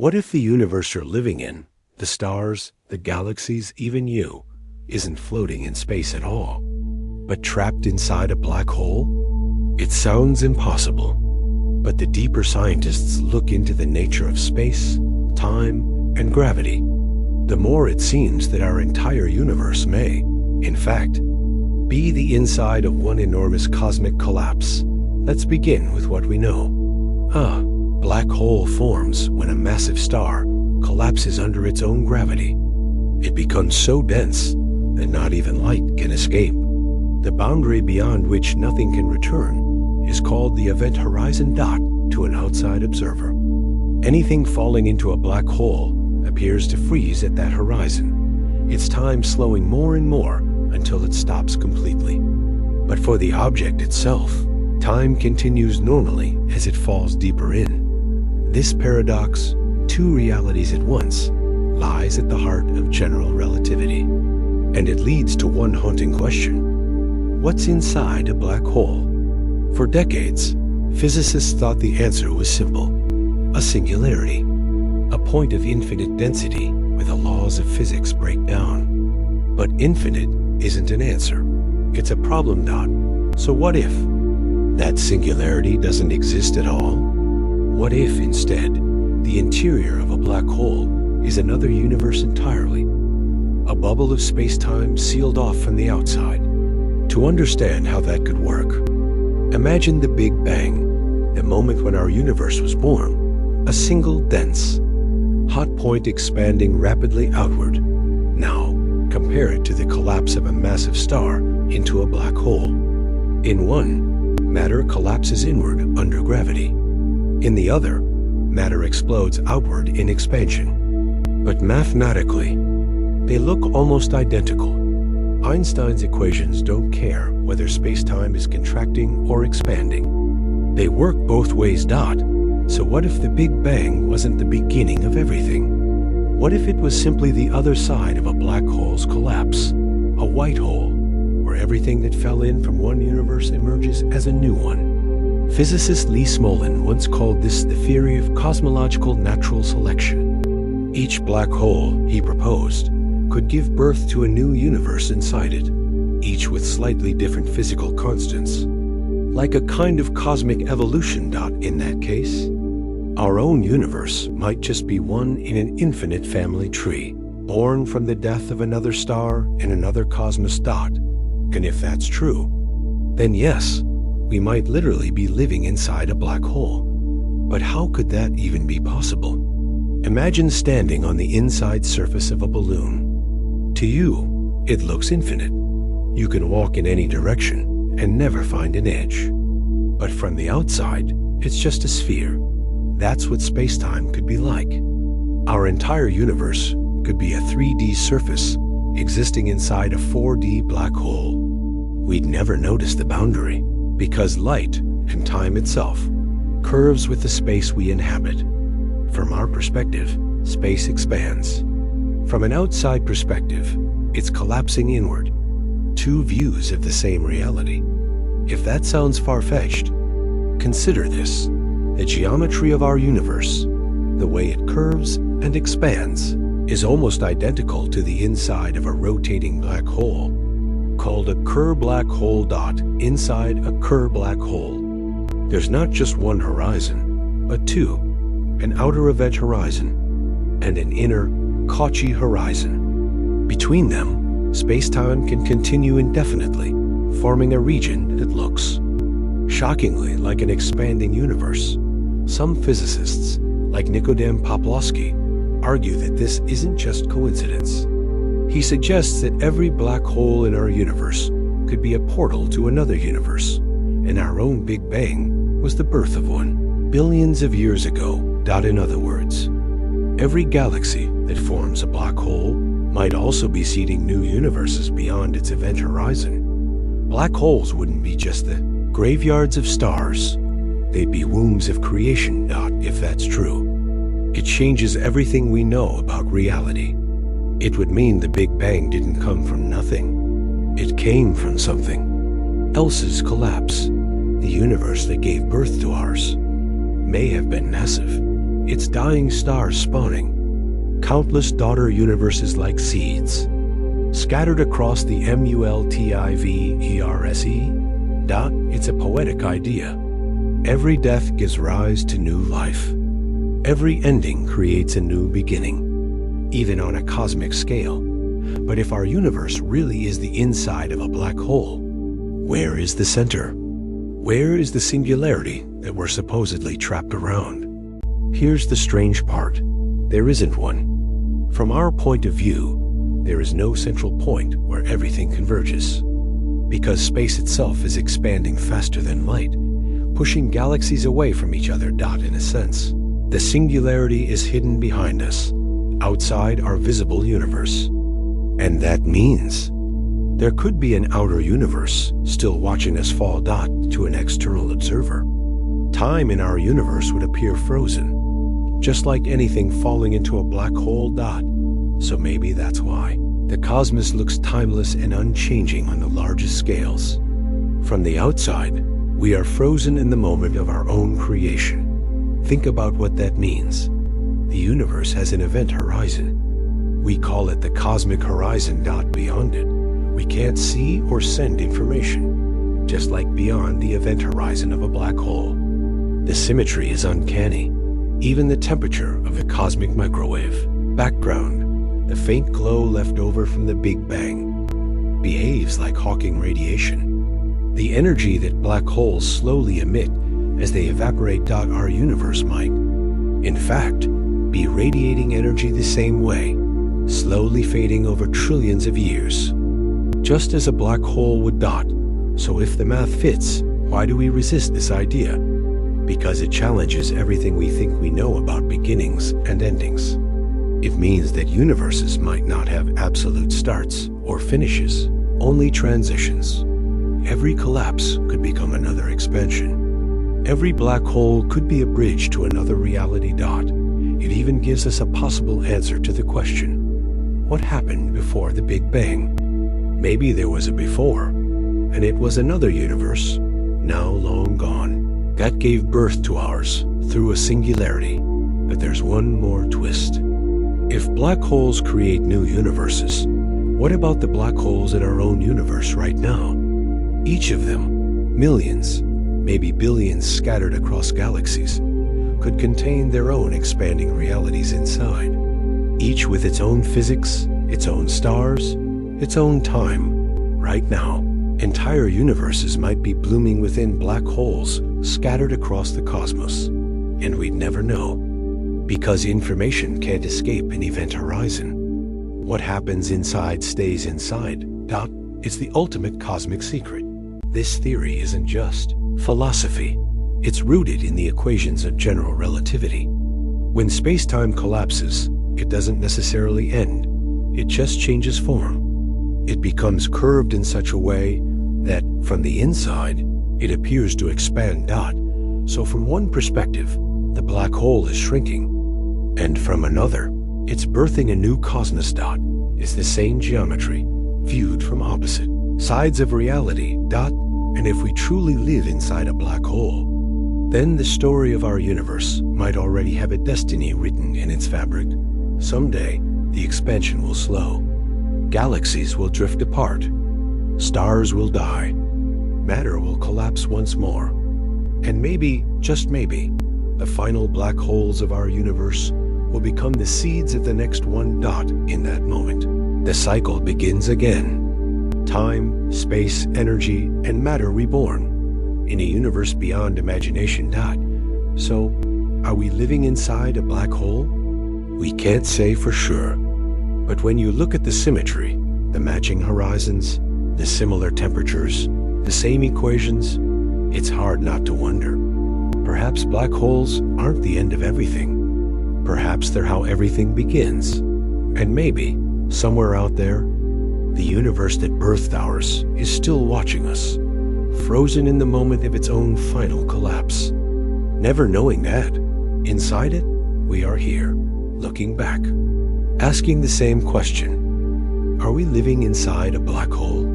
What if the universe you're living in, the stars, the galaxies, even you, isn't floating in space at all, but trapped inside a black hole? It sounds impossible, but the deeper scientists look into the nature of space, time, and gravity, the more it seems that our entire universe may, in fact, be the inside of one enormous cosmic collapse. Let's begin with what we know. Black hole forms when a massive star collapses under its own gravity. It becomes so dense that not even light can escape. The boundary beyond which nothing can return is called the event horizon dot to an outside observer. Anything falling into a black hole appears to freeze at that horizon, its time slowing more and more until it stops completely. But for the object itself, time continues normally as it falls deeper in. This paradox, two realities at once, lies at the heart of general relativity. And it leads to one haunting question. What's inside a black hole? For decades, physicists thought the answer was simple: a singularity, a point of infinite density where the laws of physics break down. But infinite isn't an answer. It's a problem dot. So what if that singularity doesn't exist at all? What if, instead, the interior of a black hole is another universe entirely, a bubble of space-time sealed off from the outside? To understand how that could work, imagine the Big Bang, the moment when our universe was born, a single dense, hot point expanding rapidly outward. Now, compare it to the collapse of a massive star into a black hole. In one, matter collapses inward under gravity. In the other, matter explodes outward in expansion. But mathematically, they look almost identical. Einstein's equations don't care whether space-time is contracting or expanding. They work both ways dot. So what if the Big Bang wasn't the beginning of everything? What if it was simply the other side of a black hole's collapse, a white hole, where everything that fell in from one universe emerges as a new one? Physicist Lee Smolin once called this the theory of cosmological natural selection. Each black hole, he proposed, could give birth to a new universe inside it, each with slightly different physical constants. Like a kind of cosmic evolution dot in that case. Our own universe might just be one in an infinite family tree, born from the death of another star and another cosmos dot. And if that's true, then yes, we might literally be living inside a black hole. But how could that even be possible? Imagine standing on the inside surface of a balloon. To you, it looks infinite. You can walk in any direction and never find an edge. But from the outside, it's just a sphere. That's what space-time could be like. Our entire universe could be a 3D surface existing inside a 4D black hole. We'd never notice the boundary, because light, and time itself, curves with the space we inhabit. From our perspective, space expands. From an outside perspective, it's collapsing inward. Two views of the same reality. If that sounds far-fetched, consider this. The geometry of our universe, the way it curves and expands, is almost identical to the inside of a rotating black hole, called a Kerr black hole dot inside a Kerr black hole. There's not just one horizon, but two, an outer event horizon and an inner Cauchy horizon. Between them, space-time can continue indefinitely, forming a region that looks shockingly like an expanding universe. Some physicists, like Nikodem Poplawski, argue that this isn't just coincidence. He suggests that every black hole in our universe could be a portal to another universe, and our own Big Bang was the birth of one, billions of years ago. In other words, every galaxy that forms a black hole might also be seeding new universes beyond its event horizon. Black holes wouldn't be just the graveyards of stars. They'd be wombs of creation, if that's true. It changes everything we know about reality. It would mean the Big Bang didn't come from nothing. It came from something else's collapse. The universe that gave birth to ours may have been massive, its dying stars spawning, countless daughter universes like seeds, scattered across the multiverse. It's a poetic idea. Every death gives rise to new life. Every ending creates a new beginning, even on a cosmic scale. But if our universe really is the inside of a black hole, where is the center? Where is the singularity that we're supposedly trapped around? Here's the strange part. There isn't one. From our point of view, there is no central point where everything converges. Because space itself is expanding faster than light, pushing galaxies away from each other. In a sense, the singularity is hidden behind us, outside our visible universe. And that means there could be an outer universe still watching us fall. To an external observer, time in our universe would appear frozen, just like anything falling into a black hole. So maybe that's why the cosmos looks timeless and unchanging on the largest scales. From the outside, we are frozen in the moment of our own creation. Think about what that means. The universe has an event horizon. We call it the cosmic horizon. Beyond it, we can't see or send information, just like beyond the event horizon of a black hole. The symmetry is uncanny. Even the temperature of the cosmic microwave background, the faint glow left over from the Big Bang, behaves like Hawking radiation. The energy that black holes slowly emit as they evaporate. Our universe might, in fact, be radiating energy the same way, slowly fading over trillions of years, just as a black hole would. So if the math fits, why do we resist this idea? Because it challenges everything we think we know about beginnings and endings. It means that universes might not have absolute starts or finishes, only transitions. Every collapse could become another expansion. Every black hole could be a bridge to another reality. It even gives us a possible answer to the question, what happened before the Big Bang? Maybe there was a before, and it was another universe, now long gone, that gave birth to ours through a singularity. But there's one more twist. If black holes create new universes, what about the black holes in our own universe right now? Each of them, millions, maybe billions scattered across galaxies, could contain their own expanding realities inside, each with its own physics, its own stars, its own time. Right now, entire universes might be blooming within black holes scattered across the cosmos, and we'd never know, because information can't escape an event horizon. What happens inside stays inside. It's the ultimate cosmic secret. This theory isn't just philosophy. It's rooted in the equations of general relativity. When space-time collapses, it doesn't necessarily end. It just changes form. It becomes curved in such a way that, from the inside, it appears to expand. So from one perspective, the black hole is shrinking. And from another, it's birthing a new cosmos. It's the same geometry, viewed from opposite sides of reality. And if we truly live inside a black hole, then the story of our universe might already have a destiny written in its fabric. Someday, the expansion will slow. Galaxies will drift apart. Stars will die. Matter will collapse once more. And maybe, just maybe, the final black holes of our universe will become the seeds of the next one. In that moment, the cycle begins again. Time, space, energy, and matter reborn in a universe beyond imagination. So, are we living inside a black hole? We can't say for sure. But when you look at the symmetry, the matching horizons, the similar temperatures, the same equations, it's hard not to wonder. Perhaps black holes aren't the end of everything. Perhaps they're how everything begins. And maybe, somewhere out there, the universe that birthed ours is still watching us, frozen in the moment of its own final collapse. Never knowing that, inside it, we are here, looking back, asking the same question. Are we living inside a black hole?